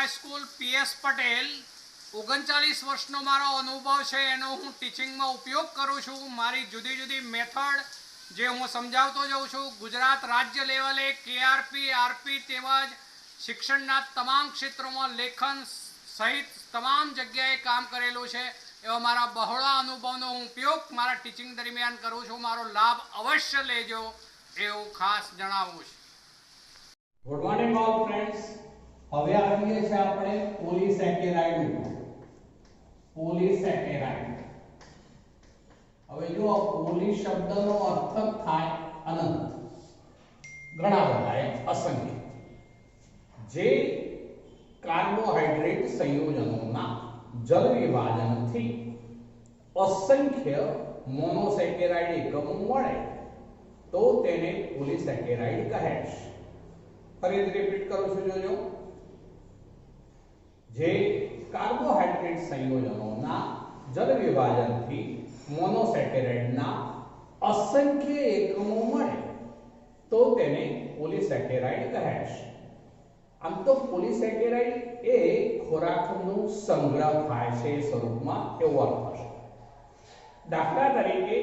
High school PS Patel 39 वर्षનો મારો અનુભવ છે એનો હું ટીચિંગમાં ઉપયોગ કરું છું। મારી જુદી જુદી મેથડ જે હું સમજાવતો જાઉં છું ગુજરાત રાજ્ય લેવલે કેઆરપી આરપી તેમજ શિક્ષણના તમામ ક્ષેત્રોમાં લેખન સહિત તમામ જગ્યાએ કામ કરેલું છે। એવા મારા બહોળા અનુભવનો હું ઉપયોગ મારા ટીચિંગ દરમિયાન કરું છું। મારો લાભ અવશ્ય લેજો એવું ખાસ જણાવું છું। Good morning all friends. હવે આવીએ છીએ આપણે પોલિસેકેરાઇડ ઉપર। પોલિસેકેરાઇડ હવે જો પોલી શબ્દનો અર્થ થાય અનંત, ઘણા બધા असंख्य જે કાર્બોહાઈડ્રેટ સંયોજનોના જલ વિભાજનથી અસંખ્ય મોનોસેકેરાઇડ એકમો મળે તો તેને પોલિસેકેરાઇડ કહે છે। ફરીથી રિપીટ કરું છું, જોજો। જે કાર્બોહાઈડ્રેટ સંયોજનોના જલ વિભાજનથી મોનોસેકેરાઇડના અસંખ્ય એકમો મળે તો તેને પોલિસેકેરાઇડ કહે છે। આમ તો પોલિસેકેરાઇડ એ ખોરાકનો સંગ્રહ થાય છે સ્વરૂપમાં એવો અર્થ છે। દાખલા તરીકે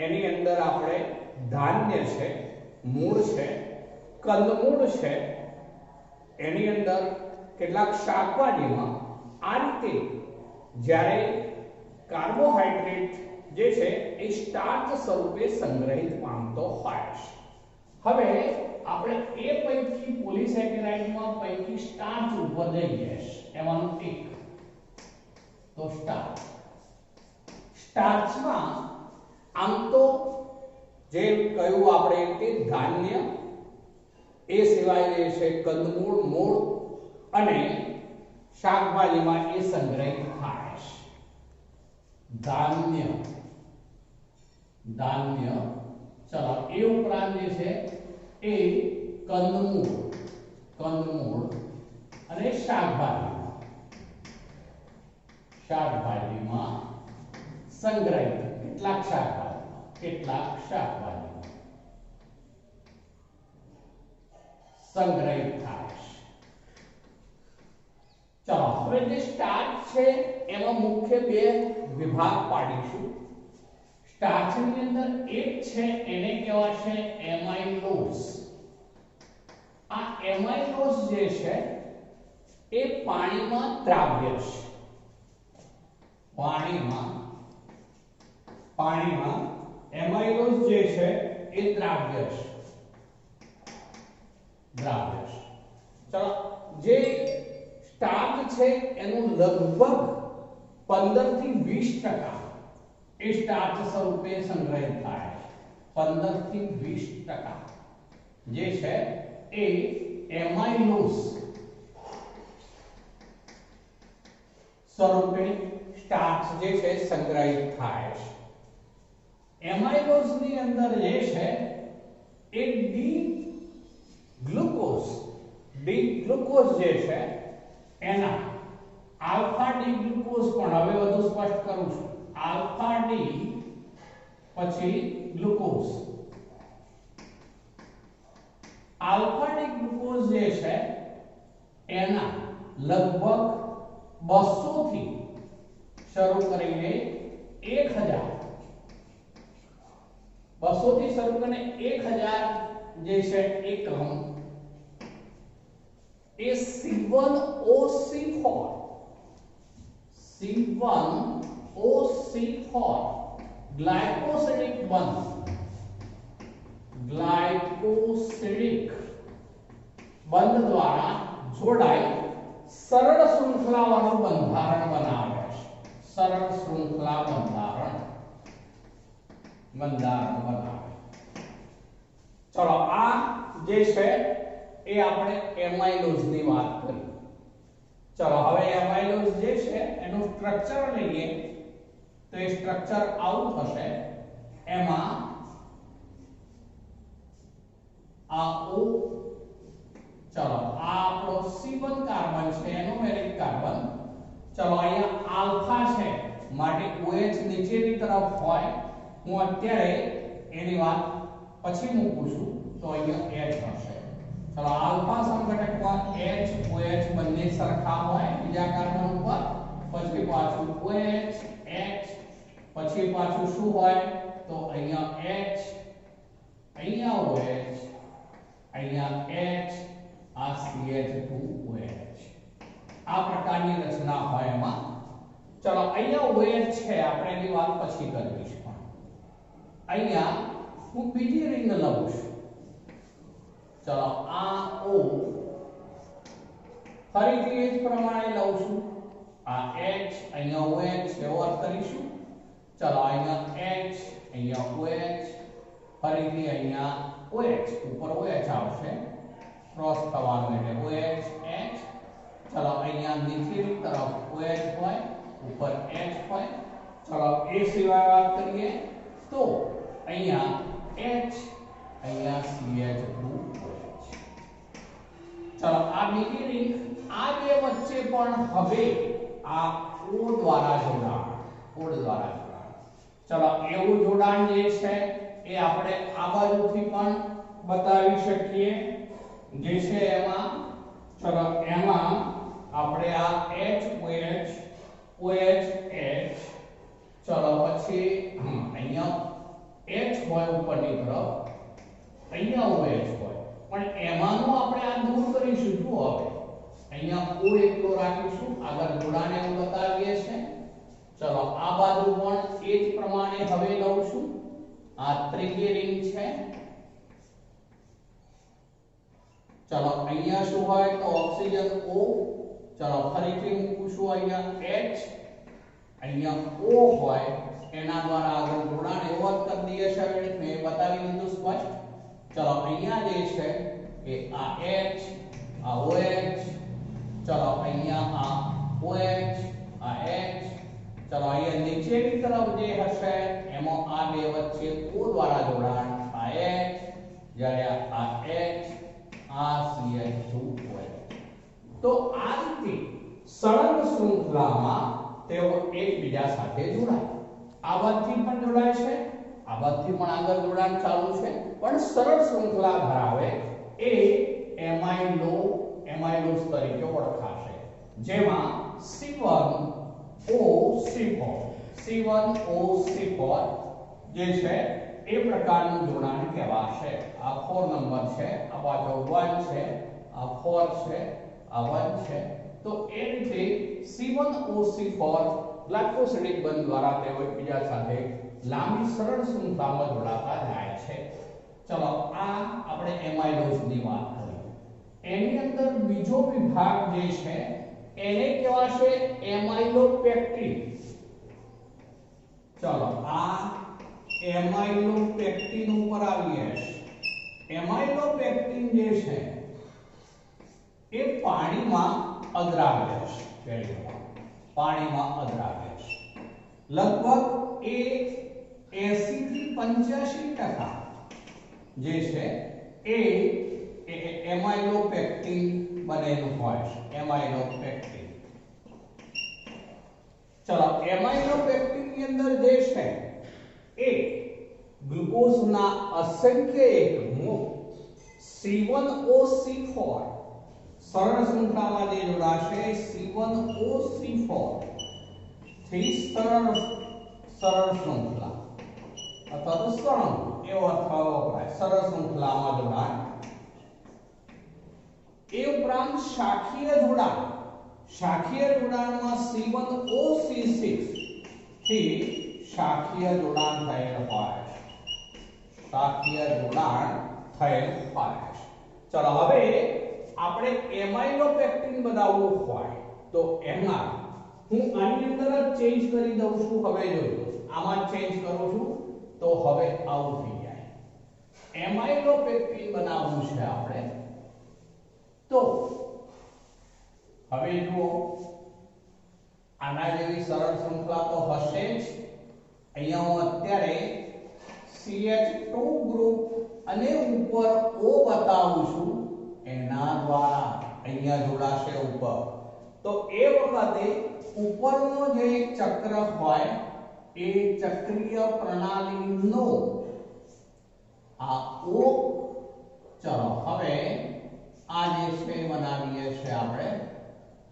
એની અંદર આપણે ધાન્ય છે, મૂળ છે, કંદમૂળ છે, એની અંદર કેટલાક શાકભાજીમાં આ રીતે જ્યારે કાર્બોહાઈડ્રેટ જે છે એ સ્ટાર્ચ સ્વરૂપે સંગ્રહિત પામતો હોય છે। હવે આપણે એ પૈકી પોલિસેકેરાઇડમાં પૈકી સ્ટાર્ચ ઉપર જઈએ છીએ। એમાંનું એક તો સ્ટાર્ચ। સ્ટાર્ચમાં આમ તો જે કહ્યું આપણે કે ધાન્ય, એ સિવાય જે છે કંદમૂળ, મૂળ અને શાકભાજીમાં એ સંગ્રહિત થાય છે। ધાન્ય ધાન્ય ચલો એ ઉપરાંત જે છે એ કંદમૂળ કંદમૂળ અને શાકભાજીમાં સંગ્રહિત કેટલાક શાકભાજીમાં સંગ્રહિત થાય છે। ચલો હવે જે સ્ટાર્ચ છે એમાં મુખ્ય બે વિભાગ પાડીશું। સ્ટાર્ચની અંદર એક છે એને કહેવાશે એમાઇલોઝ। આ એમાઇલોઝ જે છે એ પાણીમાં દ્રાવ્ય છે। પાણીમાં એમાઇલોઝ જે છે એ દ્રાવ્ય છે। ચલો જે સ્ટાર્ચ છે એનું લગભગ 15 થી 20% એ સ્ટાર્ચ સ્વરૂપે સંગ્રહિત થાય છે। 15 થી 20% જે છે એ એમાઇલોઝ સ્વરૂપે સ્ટાર્ચ જે છે સંગ્રહિત થાય છે। એમાઇલોઝ ની અંદર જે છે એ ડી ગ્લુકોઝ જે છે એના આલ્ફા ડી ગ્લુકોઝ પણ હવે વધુ સ્પષ્ટ કરું છું। આલ્ફા ડી પછી ગ્લુકોઝ, આલ્ફા ડી ગ્લુકોઝ જે છે એના લગભગ 200 થી શરૂ કરીને 1000 200 થી શરૂ કરીને 1000 જે છે એકમ એ C1OC4 ગ્લાયકોસિડિક બંધ દ્વારા જોડાઈ સરળ શૃંખલાવાનું બંધારણ બનાવે છે। સરળ શૃંખલા બંધારણ બનાવે। ચલો આ જે છે એ આપણે એમાઇલોઝ ની વાત કરી। ચલો હવે એમાઇલોઝ જે છે એનું સ્ટ્રક્ચર લઈએ તો એ સ્ટ્રક્ચર આવું થશે। એમાં આ O, ચલો આ આપણો C1 કાર્બન છે એનો મેરિક કાર્બન। ચલો અહીંયા આલ્ફા છે માટે OH નીચેની તરફ હોય। હું અત્યારે એની વાત પછી મૂકું છું તો અહીંયા H હશે। चलो अल्फा संघटक में H OH બંને સરખા હોય બીજા કાર્બન ઉપર, પછી પાછું OH H, પછી પાછું શું હોય તો અહીંયા H, અહીંયા OH, અહીંયા H, આ CH2OH, આ પ્રકારની રચના હોય એમાં. ચલો અહીંયા OH છે, આપણે એની વાત પછી કરીશું. અહીંયા હું બીજી રિંગ લઉં છું. ચલો આ O ફરીથી એ જ પ્રમાણે લઉં છું. આ H, અહીંયા OH એવો અર્થ કરીશું. ચલો અહીંયા H, અહીંયા OH, ફરીથી અહીંયા OH, ઉપર OH આવશે, ક્રોસ થવાનું એટલે OH H. ચલો અહીંયા નીચેની તરફ OH હોય, ઉપર H હોય. ચલો એ સિવાય વાત કરીએ તો અહીંયા H, અહીંયા CH2OH. ચલો આ બીજી રિંગ, આ બે વચ્ચે પણ હવે આ O દ્વારા જોડાણ, O દ્વારા જોડાણ. ચલો એવું જોડાણ જે છે એ આપણે આ બાજુથી પણ બતાવી શકીએ, જે છે એમાં. ચલો એમાં આપણે આ HOH, OH H, ચલો પછી અહીંયા H હોય ઉપરની તરફ, અહીંયા OH હોય, પણ એમાંનું આપણે આ દૂર કરીશું. શું હવે અહીંયા O એકલો રાખીશું, આગળ જોડાણ એવું બતાવીએ છે. ચલો આ બાજુ પણ એ જ પ્રમાણે હવે લઉં છું. આ ત્રીજી રિંગ છે. ચલો અહીંયા શું હોય તો ઓક્સિજન O. ચલો ફરીથી મૂકું છું અહીંયા H, અહીંયા O હોય, એના દ્વારા આગળ જોડાણ એવો જ કરી દઈએ છે, મેં બતાવી દીધું સ્પષ્ટ. ચલો અહીંયા જે છે એ આ H, આ OH, ચલો અહીંયા આ OH, આ H. ચલો અહીંયા નીચેની તરફ જે હશે એમાં આ બે વચ્ચે O દ્વારા જોડાણ, આ H, જ્યારે આ H, આ CH2OH. તો આ રીતે સળંગ શૃંખલામાં તેઓ એકબીજા સાથે જોડાય. આ બાજુથી પણ જોડાય છે, આ બાજુથી પણ આગળ જોડાણ ચાલુ છે, પણ સરળ શૃંખલા ધરાવે એ એમાઇલોસ તરીકે ઓળખાશે, જેમાં C1OC4 જે છે એ પ્રકારનું જોડાણ કહેવાશે. આ 4 નંબર છે, આ બાજુ 1 છે, આ 4 છે, આ 1 છે. તો એ રીતે C1OC4 ગ્લાયકોસિડિક બંધ દ્વારા તેઓ એકબીજા સાથે લાંબી સરળ શૃંખલામાં જોડાતા જાય છે. ચલો આ આપણે એમાઇલોસની વાત કરી. એની અંદર બીજો વિભાગ જે છે એને કહેવાશે એમાઇલોપેક્ટિન. ચલો આ એમાઇલોપેક્ટિન ઉપર આવીએ. એમાઇલોપેક્ટિન જે છે એ પાણીમાં અદ્રાવ્ય છે, પાણીમાં અદ્રાવ્ય છે. લગભગ એ 80 થી 85% જે છે એ એમાઇલોપેક્ટિન બનેલું હોય છે, એમાઇલોપેક્ટિન. ચલો એમાઇલોપેક્ટિન ની અંદર જે છે એ ગ્લુકોઝના અસંખ્ય એકમો C1OC4 સરળ શૃંખલામાં જે જોડાશે C1OC4 થી સરળ શૃંખલા અથવા તો સળંગ એવો અર્થ વપરાય, સરળ શૃંખલામાં જોડાણ. એ ઉપરાંત શાખીય જોડાણમાં C1OC6 થી શાખીય જોડાણ થયેલ હોય, શાખીય જોડાણ થયેલ હોય. ચલો હવે આપણે એમાઇલોપેક્ટિન બનાવવું હોય તો એમાં હું આની અંદર જ ચેન્જ કરી દઉં છું. હવે જોજો આમાં ચેન્જ કરું છું તો હવે આવું થઈ જાય. એમાઇલોપેક્ટિન બનાવવું છે આપણે તો હવે જુઓ આના જેવી સરળ શૃંખલા તો હશે જ. અહીંયા હું અત્યારે CH2 ગ્રુપ અને ઉપર O બતાવું છું, એના દ્વારા અહીંયા જોડાશે ઉપર. તો એ વખતે ઉપરનો જે ચક્ર હોય એ ચક્રીય પ્રણાલીનો આ O. ચલો હવે આ જે છે બનાવીએ છે આપણે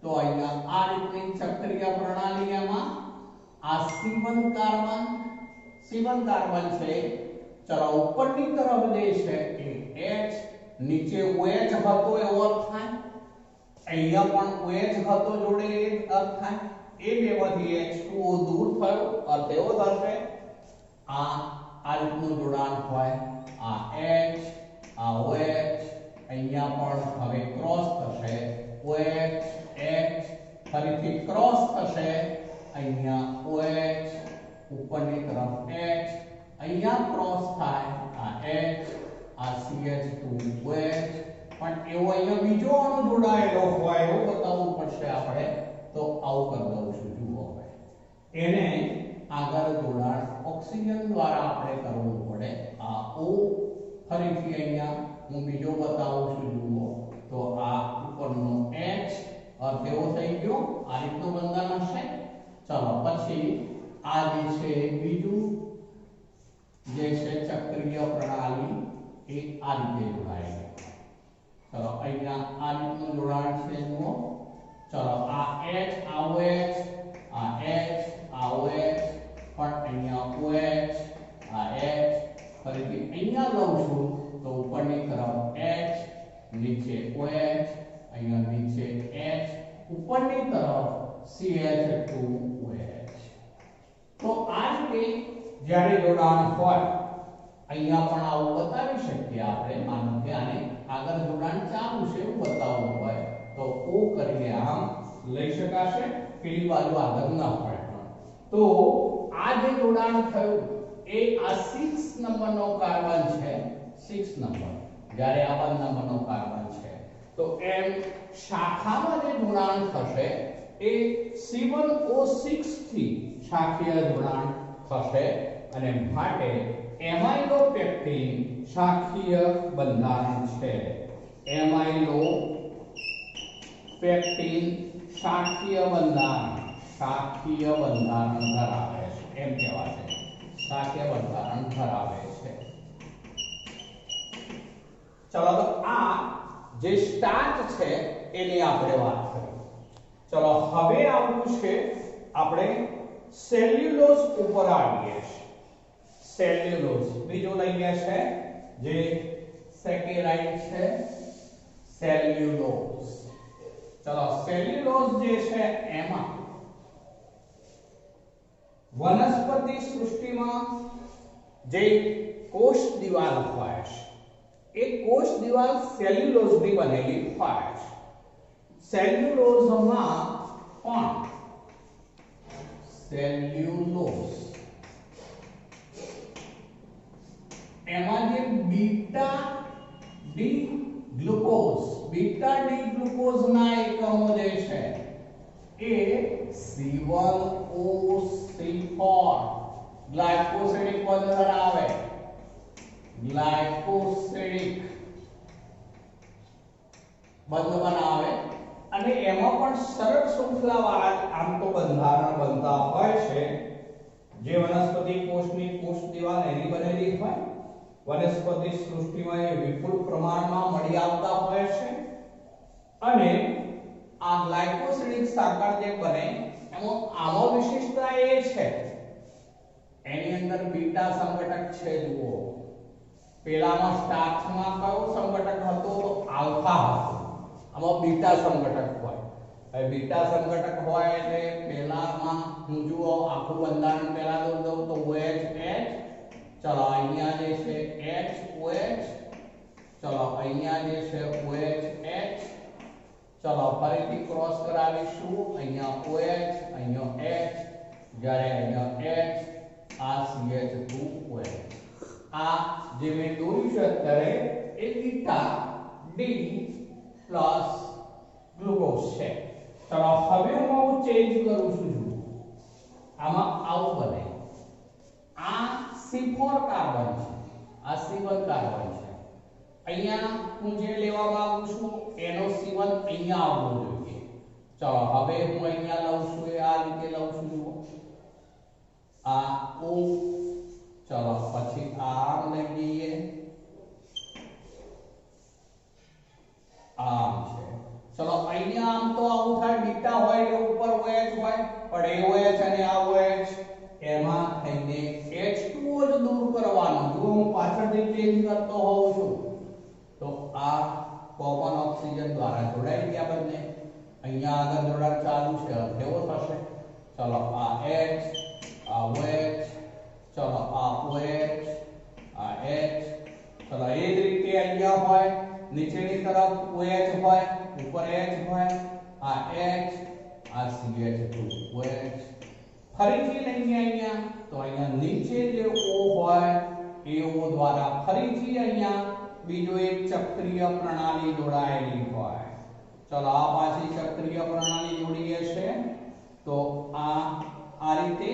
તો અહીંયા આ રીતની ચક્રીય પ્રણાલીમાં આ C1 કાર્બન છે, ચલો ઉપરની તરફ જે છે એ H, નીચે OH હતો એવો અર્થ થાય, અહીંયા પણ OH હતો જોડે એ અર્થ થાય, એ બેમાંથી H2O દૂર થયો અર્થ એવો થશે આ રીતનું જોડાણ હોય, આ H આ OH, અહીંયા પણ હવે ક્રોસ થશે, OH H ફરીથી ક્રોસ થશે, અહીંયા OH ઉપરની તરફ H, અહીંયા ક્રોસ થાય, આ H આ CH2OH, પણ એવો અહીંયા બીજો અણુ જોડાયેલો હોય એવું બતાવવું પડશે આપણે, તો આવું કરી દઉં છું. જુઓ હવે એને આગળ જોડાણ ઓક્સિજન દ્વારા આપણે કરવું પડે, આ O ફરીથી અહીંયા હું બીજો બતાવું છું. જુઓ તો આ ઉપરનો H અર્થ એવો થઈ ગયો, આ રીતનું બંધન હશે. ચલો પછી આ જે છે બીજું જે છે ચક્રીય પ્રણાલી એ આ રીતે જોડાય છે. ચલો અહીંયા આ રીતનું જોડાણ છે. જુઓ ચલો આ H આ OH, આ H આ OH, પણ અહીંયા OH આ H, ફરીથી અહીંયા લઉં છું તો ઉપરની તરફ H, નીચે OH, અહીંયા નીચે H, ઉપરની તરફ CH2OH. તો આ રીતે જ્યારે જોડાણ હોય અહીંયા પણ આવું બતાવી શકીએ આપણે, માનો કે આને આગળ જોડાણ ચાલુ છે એવું બતાવવું હોય તો O કરીને આમ લઈ શકાશે, પેલી બાજુ આગળ ન પડે. તો આ જે જોડાણ થયું એ આ 6 નંબરનો કાર્બન છે, 6 નંબર, જ્યારે આ 1 નંબરનો કાર્બન છે તો એમ શાખામાં જે જોડાણ થશે એ C1O6 થી શાખીય જોડાણ થશે અને માટે એમાઇલોપેક્ટિન શાખીય બંધારણ છે. એમાઇલોપેક્ટિન શાખીય બંધારણ ધરાવે છે, એમ કહેવાશે, શાખીય બંધારણ ધરાવે છે. ચલો તો આ જે સ્ટાર્ચ છે એની આપણે વાત કરીએ. ચલો હવે આવવું છે આપણે સેલ્યુલોઝ ઉપર આવીએ છીએ. સેલ્યુલોઝ બીજું લઈએ છે જે સેકેરાઇડ છે, સેલ્યુલોઝ. ચલો સેલ્યુલોઝ જે છે એમાં વનસ્પતિ સૃષ્ટિમાં જે કોષ દિવાલ હોય છે એ કોષ દિવાલ સેલ્યુલોઝની બનેલી હોય છે. સેલ્યુલોઝમાં પણ સેલ્યુલોઝ એમાં જે બીટા ડી ગ્લુકોઝ ના એકમો જે છે એ C1O3 ગ્લાયકોસિડિક બંધ ધરાવે, ગ્લાયકોસિડિક બંધ બનાવે અને એમાં પણ સરળ શૃંખલાવાળા આમ તો બંધારણ બનતા હોય છે. જે વનસ્પતિ કોષની કોષ દિવાલ એની બનેલી હોય, વનસ્પતિ સૃષ્ટિમાં એ વિપુલ પ્રમાણમાં મળી આવતા હોય છે અને આ ગ્લાયકોસિડિક સાંકળ જે બને એમાં આમાં વિશેષતા એ છે એની અંદર બીટા સંઘટક છે. જુઓ પેલામાં સ્ટાર્ચમાં કયો સંઘટક હતો? આલ્ફા હતો, આમાં બીટા સંઘટક હોય. હવે બીટા સંઘટક હોય એટલે પેલામાં હું જુઓ આખું બંધારણ પેલા દઉં તો OH H, ચલો અહીંયા જે છે HOH, ચલો અહીંયા જે છે OH H, ચલો ફરીથી ક્રોસ કરાવીશું, અહીંયા OH અહીંયા H, જ્યારે અહીંયા H આ CH2OH. આ જે મેં દોર્યું છે અત્યારે એ બીટા ડી પ્લસ ગ્લુકોઝ છે. ચલો હવે હું આવું ચેન્જ કરું છું. જુઓ આમાં આવું બને, આ C4 કાર્બન છે, આ C1 કાર્બન છે, અહીંયા હું જે લેવા માંગુ છું એનો C1 અહીંયા આવવો જોઈએ. ચલો હવે હું અહીંયા લઉં છું, એ આ રીતે લઉં છું. જુઓ આ O, ચલો પછી આમ લઈ લઈએ, આમ છે. ચલો અહીંયા આમ તો આવું થાય બીટા હોય એટલે ઉપર OH હોય પણ એ OH અને આ OH એમાં થઈને H2O જ દૂર કરવાનો જો હું પાછળથી ચેન્જ કરતો હોઉં છું તો આ કોમન ઓક્સિજન દ્વારા જોડાઈ ગયા બંને અહીંયા આગળ જોડાણ ચાલુ છે કેવો થશે ચલો આ H આ OH ચલો આ OH આ H ચલો એ જ રીતે અહીંયા હોય નીચેની તરફ OH હોય ઉપર H હોય આ H આ CH2 OH ફરીથી લઈને અહીંયા તો અહીંયા નીચે જે O હોય એ O દ્વારા ફરીથી અહીંયા બીજો એક ચક્રીય પ્રણાલી જોડાયેલી હોય ચલો આ પાછી ચક્રીય પ્રણાલી જોડીએ છે તો આ રીતે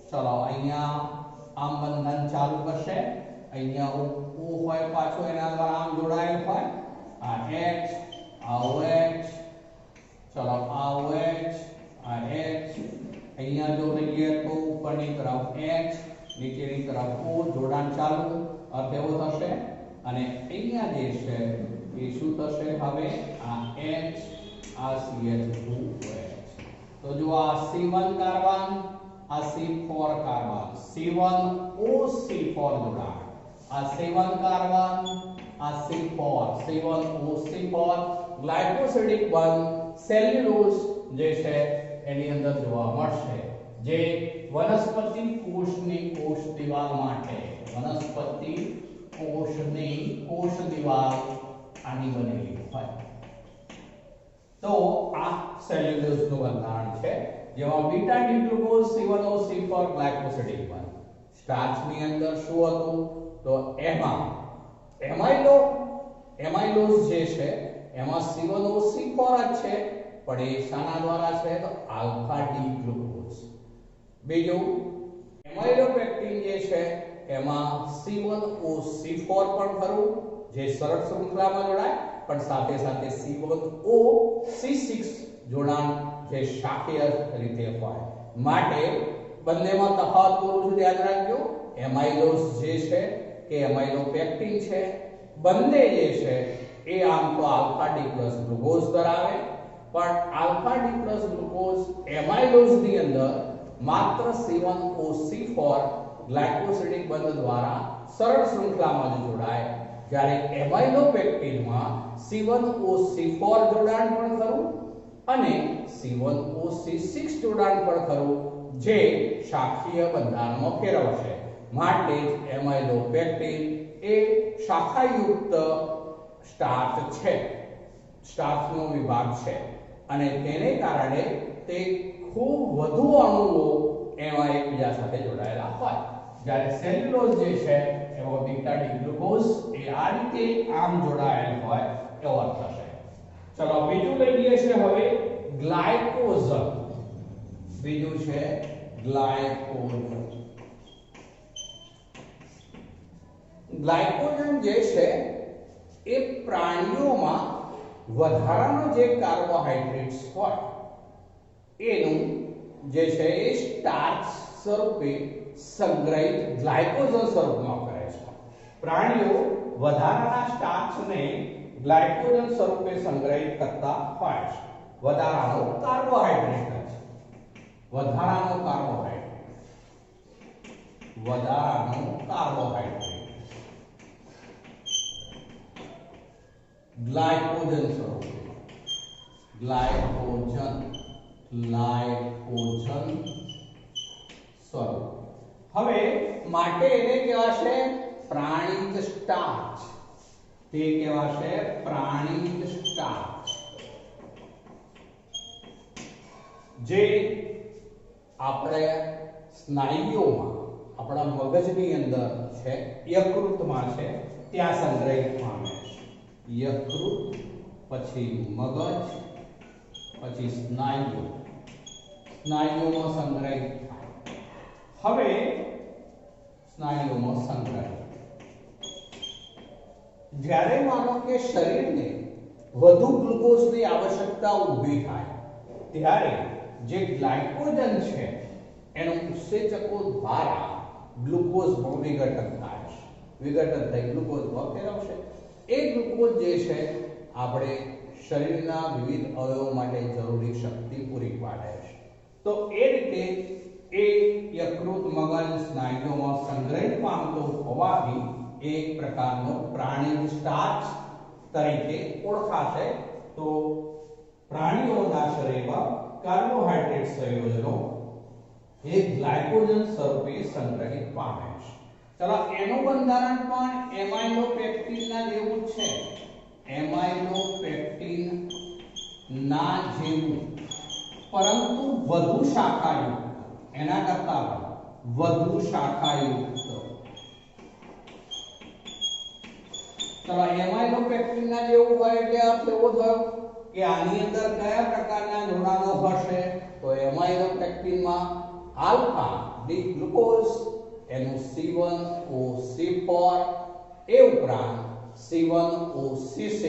ચલો અહીંયા આમ બંધન ચાલુ કરશે અહીંયા O હોય પાછો એના દ્વારા આમ જોડાયેલ હોય આ H આ OH ચલો આ OH આ H અહીંયા જો લઈએ તો ઉપરની તરફ H નીચેની તરફ O જોડાણ ચાલુ અર્થ એવો થશે અને અહીંયા જે છે એ શું થશે હવે આ H આ CH2OH તો જો આ C1 કાર્બન આ C4 કાર્બન C1OC4 જોડાણ આ C1 કાર્બન આ C1OC4 ગ્લાયકોસિડિક બંધ સેલ્યુલોઝ જે છે એની અંદર જોવા મળશે જે વનસ્પતિ કોષની કોષ દિવાલ માટે વનસ્પતિ કોષની કોષ દિવાલ આની બનેલી હોય તો આ સેલ્યુલોઝ નું બંધારણ છે જેમાં બીટા ડિગ્લુકોઝ C1OC4 ગ્લાયકોસિડિક બંધ સ્ટાર્ચ ની અંદર શું હતું તો એમાં એમાઇલોઝ જે છે એમાં C1OC4 જ છે પણ એ શાના દ્વારા છે તો આલ્ફા ડી ગ્લુકોઝ બીજું એમાઇલોપેક્ટિન જે છે એમાં C1OC4 પણ ખરું જે સરળ શૃંખલામાં જોડાય પણ સાથે સાથે C1OC6 જોડાણ જે શાખીય રીતે હોય માટે બંનેમાં તફાવત કરું છું યાદ રાખજો એમાઇલોઝ જે છે કે એમાઇલોપેક્ટિન છે બંને જે છે એ આમ તો આલ્ફા ડી પ્લસ ગ્લુકોઝ ધરાવે પણ આલ્ફા ડી પ્લસ ગ્લુકોઝ એમાઇલોઝ ની અંદર માત્ર C1OC4 ગ્લાયકોસિડિક બંધ દ્વારા સરળ શૃંખલામાં જોડાય જ્યારે એમાઇલોપેક્ટિનમાં C1OC4 જોડાણ પણ ખરું અને C1OC6 જોડાણ પણ ખરું જે શાખીય બંધારણમાં ફેરવશે માટે જ એમાઇલોપેક્ટિન એ શાખાયુક્ત સ્ટાર્ચ છે સ્ટાર્ચનો વિભાગ છે અને તેને કારણે તે ખૂબ વધુ અણુઓ એમાં એકબીજા સાથે જોડાયેલા હોય જ્યારે સેલ્યુલોઝ જે છે એમાં બીટા ડી ગ્લુકોઝ એ આ રીતે આમ જોડાયેલ હોય એવો અર્થ થશે ચલો બીજું લઈ લઈએ છે હવે ગ્લાયકોઝન બીજું છે ગ્લાયકોઝન ગ્લાયકોજન જે છે એ પ્રાણીઓમાં વધારાનો જે કાર્બોહાઈડ્રેટ્સ હોય એનું જે છે એ સ્ટાર્ચ સ્વરૂપે સંગ્રહિત ગ્લાયકોજન સ્વરૂપમાં કરે છે પ્રાણીઓ વધારાના સ્ટાર્ચને ગ્લાયકોજન સ્વરૂપે સંગ્રહિત કરતા હોય છે વધારાનો કાર્બોહાઈડ્રેટ છે વધારાનો કાર્બોહાઈડ્રેટ ગ્લાયકોજન સ્વરૂપે ગ્લાયકોજન સ્વરૂપ હવે માટે એને કહેવાશે પ્રાણિજ સ્ટાર્ચ તે કહેવાશે પ્રાણિજ સ્ટાર્ચ જે આપણે સ્નાયુઓમાં આપણા મગજની અંદર છે યકૃતમાં છે ત્યાં સંગ્રહિત પામે છે યકૃત પછી મગજ પછી સ્નાયુઓમાં સંગ્રહિત હવે સ્નાયુઓમાં સંગ્રહિત જ્યારે માનો કે શરીરને વધુ ગ્લુકોઝની આવશ્યકતા ઊભી થાય ત્યારે જે ગ્લાયકોજન છે એનો ઉત્સેચકો દ્વારા ગ્લુકોઝમાં વિઘટન થાય છે વિઘટન થઈ ગ્લુકોઝમાં ફેરવશે એ ગ્લુકોઝ જે છે આપણે શરીરના વિવિધ અવયવો માટે જરૂરી શક્તિ પૂરી પાડે છે. તો એ રીતે એ યકૃત મગજ સ્નાયુઓમાં સંગ્રહિત પામતો હોવાથી એક પ્રકારનો પ્રાણી સ્ટાર્ચ તરીકે ઓળખાશે. તો પ્રાણીઓના શરીરમાં કાર્બોહાઈડ્રેટ સંયોજનો એ ગ્લાયકોજન સ્વરૂપે સંગ્રહિત પામે છે. ચલો એનું બંધારણ પણ એમાઇલોપેક્ટિનના જેવું છે. એમાઇલોપેક્ટિન ના જેવું, પરંતુ વધુ શાખાયુક્ત, એના કરતા વધુ શાખાયુક્ત. ચલો એમાઇલોપેક્ટિન ના જેવું હોય એટલે અર્થ એવો થયો કે આની અંદર કયા પ્રકારના જોડાણો હશે? તો એમાઇલોપેક્ટિન માં આલ્ફા ડી ગ્લુકોઝ એનું C1OC4 એ ઉપરાંત C1OC6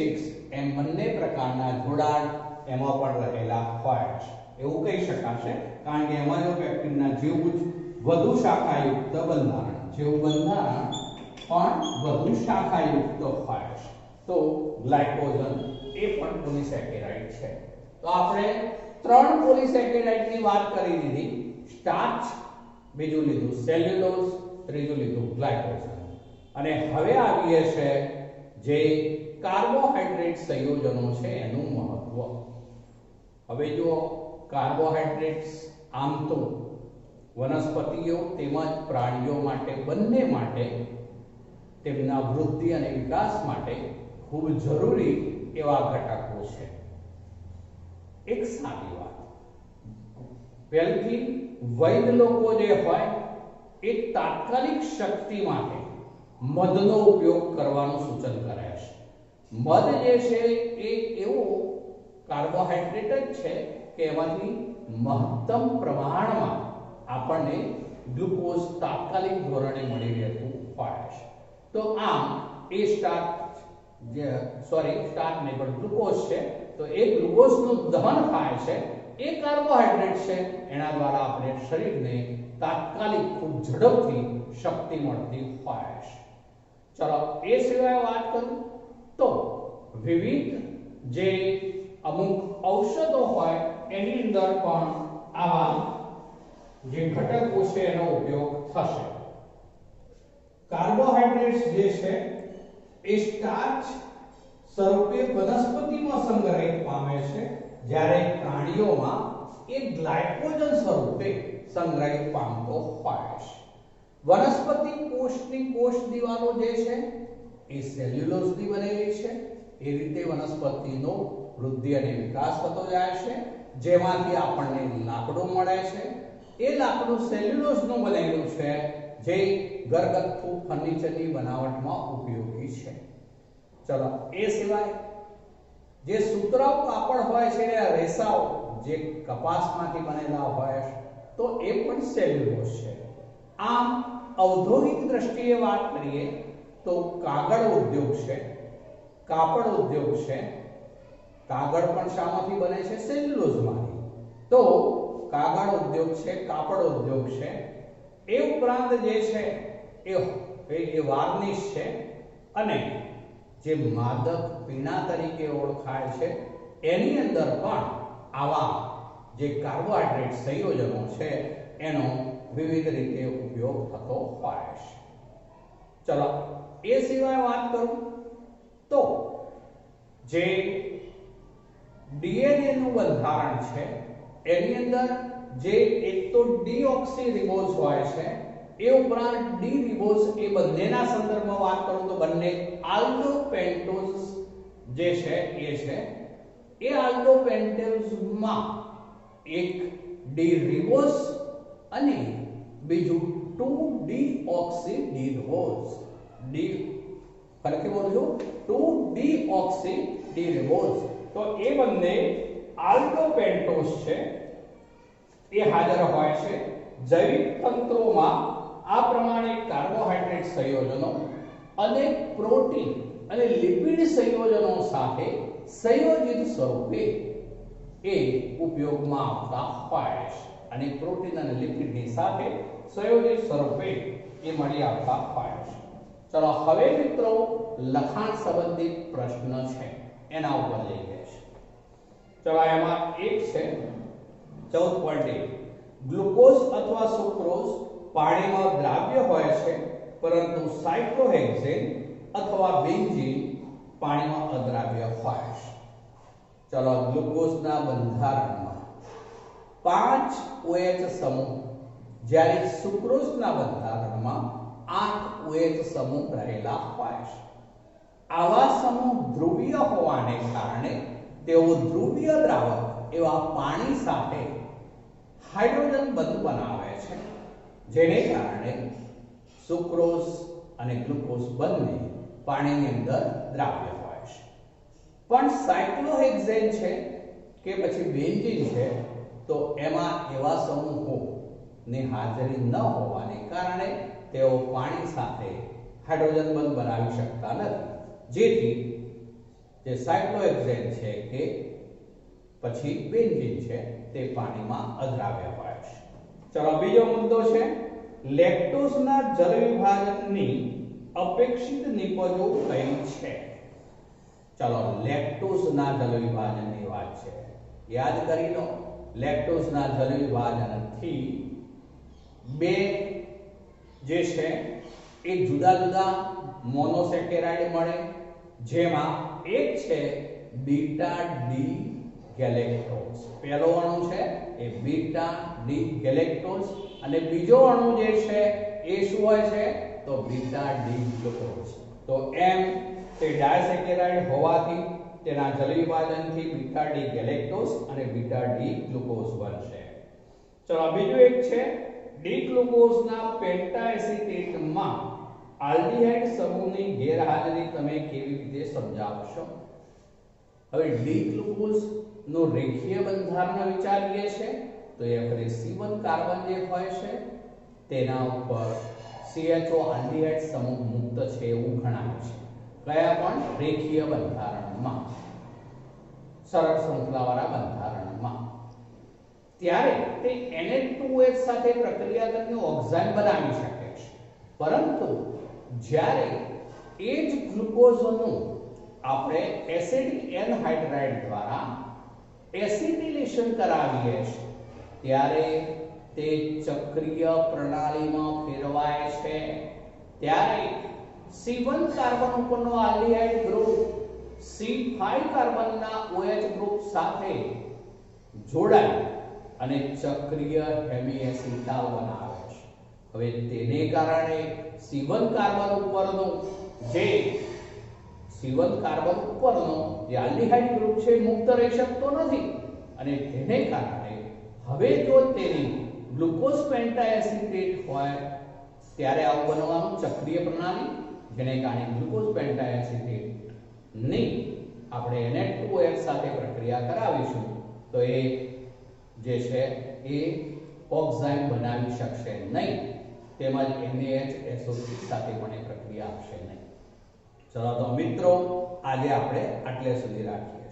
એમ બંને પ્રકારના જોડાણ એમાં પણ રહેલા હોય છે એવું કહી શકાશે. કારણ કે એમાઇલોપેક્ટિનના જેવું જ વધુ શાખાયુક્ત બંધારણ, જેવું બંધારણ પણ વધુ શાખાયુક્ત હોય છે. તો ગ્લાયકોજન એ પણ પોલિસેકેરાઇડ છે. તો આપણે 3 પોલિસેકેરાઇડ ની વાત કરી દીધી. સ્ટાર્ચ, બીજું લીધું સેલ્યુલોઝ, ત્રીજું લીધું ગ્લાયકોજન. અને હવે આવીએ છે જે કાર્બોહાઈડ્રેટ સંયોજનો છે એનું મહત્વ. હવે જો કાર્બોહાઈડ્રેટ્સ આમ તો વનસ્પતિઓ તેમજ પ્રાણીઓ માટે બંને માટે તેમના વૃદ્ધિ અને વિકાસ માટે ખૂબ જરૂરી એવા ઘટકો છે. એક સારી વાત, પહેલથી વૈદ લોકો જે હોય એ તાત્કાલિક શક્તિ માટે મધનો ઉપયોગ કરવાનું સૂચન કરે છે. મધ જે છે એ એવો કાર્બોહાઈડ્રેટ જ છે કે એમાંથી મહત્તમ પ્રમાણમાં આપણને ગ્લુકોઝ તાત્કાલિક ધોરણે મળી રહેતું હોય છે. તો આમ એ સ્ટાર્ચ નહીં પણ ગ્લુકોઝ છે. તો એ ગ્લુકોઝનું દહન થાય છે, એ કાર્બોહાઈડ્રેટ છે. એના દ્વારા આપણે શરીરને તાત્કાલિક ખૂબ ઝડપથી શક્તિ મળતી હોય છે. ચલો એ સિવાય વાત કરું તો વિવિધ જે અમુક ઔષધો હોય એની અંદર પણ આવા જે ઘટકો છે એનો ઉપયોગ થશે. કાર્બોહાઈડ્રેટ્સ જે છે એ સ્ટાર્ચ સ્વરૂપે વનસ્પતિમાં સંગ્રહિત પામે છે, જ્યારે પ્રાણીઓમાં એ ગ્લાયકોજન સ્વરૂપે સંગ્રહિત પામતો હોય છે. વનસ્પતિ કોષની કોષ દિવાલો જે છે એ સેલ્યુલોઝની બનેલી છે. એ રીતે વનસ્પતિનો વૃદ્ધિ અને વિકાસ થતો જાય છે, જેમાંથી આપણને લાકડું મળે છે. એ લાકડું સેલ્યુલોઝનું બનેલું છે, જે ઘરગથ્થુ ફર્નિચરની બનાવટમાં ઉપયોગી છે. ચલો એ સિવાય જે સુતરાઉ કાપડ હોય છે, રેસાઓ જે કપાસમાંથી બનેલા હોય છે, તો એ પણ સેલ્યુલોઝ છે. આમ ઔદ્યોગિક દ્રષ્ટિએ વાત કરીએ તો કાગળ ઉદ્યોગ છે, કાપડ ઉદ્યોગ છે. કાગળ પણ શામાંથી બને છે? સેલ્યુલોઝમાંથી. તો કાગળ ઉદ્યોગ છે, કાપડ ઉદ્યોગ છે. એ ઉપરાંત જે છે એ વાર્નિશ છે, અને જે માદક પીણા તરીકે ઓળખાય છે એની અંદર પણ આવા જે કાર્બોહાઈડ્રેટ સંયોજનો છે એનો વિવિધ રીતે ઉપયોગ થતો હોય છે. ચલો એ સિવાય વાત કરું તો જે ડીએનએ નું બંધારણ છે એની અંદર જે એક તો ડીઓક્સીરિબોઝ હોય છે, એ ઉપરાંત ડી રિબોઝ, એ બંનેના સંદર્ભમાં વાત કરું તો બંને આલ્ડોપેન્ટોઝ જે છે એ આલ્ડોપેન્ટોઝમાં એક ડી રિબોઝ અને બીજું 2-deoxyriboz. ફરીથી બોલું, 2-deoxyriboz. તો એ બંને આલ્ડોપેન્ટોઝ છે એ હાજર હોય છે. જૈવિક તંત્રોમાં આ પ્રમાણે કાર્બોહાઈડ્રેટ સંયોજનો અને પ્રોટીન અને લિપિડ સંયોજનો સાથે સંયોજિત સ્વરૂપે એ ઉપયોગમાં આવતા હોય છે, અને પ્રોટીન અને લિપિડની સાથે સંયોજિત સ્વરૂપે એ મળી આવતા હોય છે. ચલો હવે મિત્રો લખાણ સંબંધિત પ્રશ્ન છે એના ઉપર લઈ ગયા છે. ચલો એમાં એક છે 14.1 ગ્લુકોઝ અથવા સુક્રોઝ પાણીમાં દ્રાવ્ય હોય છે પરંતુ સાયક્લોહેક્સેન અથવા બેન્ઝીન પાણીમાં અદ્રાવ્ય હોય છે. ચલો ગ્લુકોઝના બંધારણમાં 5 OH સમૂહ જ્યારે સુક્રોઝના બંધારણમાં 8 OH સમૂહ રહેલા હોય છે. આવા સમૂહ ધ્રુવીય હોવાને કારણે તેઓ ધ્રુવીય દ્રાવક એવા પાણી સાથે હાઇડ્રોજન બંધ બનાવે છે, જેને કારણે સુક્રોઝ અને ગ્લુકોઝ બંને પાણીની અંદર દ્રાવ્ય હોય છે. પણ સાયક્લોહેક્સેન છે કે પછી બેન્ઝીન છે તો એમાં એવા સમૂહોની હાજરી ન હોવાને કારણે તેઓ પાણી સાથે હાઇડ્રોજન બંધ બનાવી શકતા નથી, જેથી જે સાયક્લોહેક્સેન છે કે પછી બેન્ઝીન છે તે પાણીમાં અદ્રાવ્ય હોય છે. ચલો બીજો મુદ્દો છે લેક્ટોઝના જલ વિભાજનની અપેક્ષિત નિપજો કઈ છે. ચલો લેક્ટોઝના જલ વિભાજનની વાત છે, યાદ કરી લો. લેક્ટોઝના જલ વિભાજનથી બે જે છે એ જુદા જુદા મોનોસેકેરાઇડ મળે, જેમાં એક છે બીટા ડી ગેલેક્ટોઝ. પહેલો અણુ છે એ બીટા ડી ગેલેક્ટોઝ અને બીજો અણુ જે છે એ શું હોય છે તો બીટા ડી ગ્લુકોઝ. તો એમ તે ડાયસેકેરાઇડ હોવાથી તેના જલ વિભાજનથી બીટા ડી ગેલેક્ટોઝ અને બીટા ડી ગ્લુકોઝ બનશે. ચલો બીજું એક છે ડી ગ્લુકોઝના પેન્ટા એસિટેટમાં આલ્ડીહાઇડ સમૂહની ગેરહાજરી તમે કેવી રીતે સમજાવશો? હવે ડી ગ્લુકોઝ નો રેખીય બંધારણ વિચારીએ છે તો એ આપણે C1 કાર્બન જે હોય છે તેના ઉપર CHO આલ્ડીહાઇડ સમૂહ મુક્ત છે એવું ગણાય છે. કયા પણ રેખીય બંધારણમાં, સરળ શૃંખલાવાળા બંધારણમાં. ત્યારે તે NH2OH સાથે પ્રક્રિયા કરીને ઓક્સાઇડ બનાવી શકે છે, પરંતુ જ્યારે એ જ ગ્લુકોઝનું આપણે એસિડિક એનહાઇડ્રાઇડ દ્વારા એસિટિલેશન કરાવીએ છીએ ત્યારે તે ચક્રીય પ્રણાલીમાં ફેરવાય છે. ત્યારે C1 કાર્બન ઉપરનો aldehyde group C5 કાર્બનના OH group સાથે જોડાય અને ચક્રીય હેમિએસિટાલ બનાવે છે. હવે તેને કારણે C1 કાર્બન ઉપરનો જે આલ્ડીહાઇડ ગ્રુપ છે મુક્ત રહી શકતો નથી અને તેને કારણે હવે જો તેની ગ્લુકોઝ પેન્ટા એસિટેટ હોય ત્યારે આવું બનવાનું ચક્રીય પ્રણાલી, જેને કારણે ગ્લુકોઝ પેન્ટા એસિટેટ ની આપણે NH2OH સાથે પ્રક્રિયા કરાવીશું તો એ જે છે એ ઓક્સાઇડ બનાવી શકશે નહીં, તેમજ NaHSO3 સાથે પણ પ્રક્રિયા આપશે નહીં. ચલો તો મિત્રો આજે આપણે આટલે સુધી રાખીએ.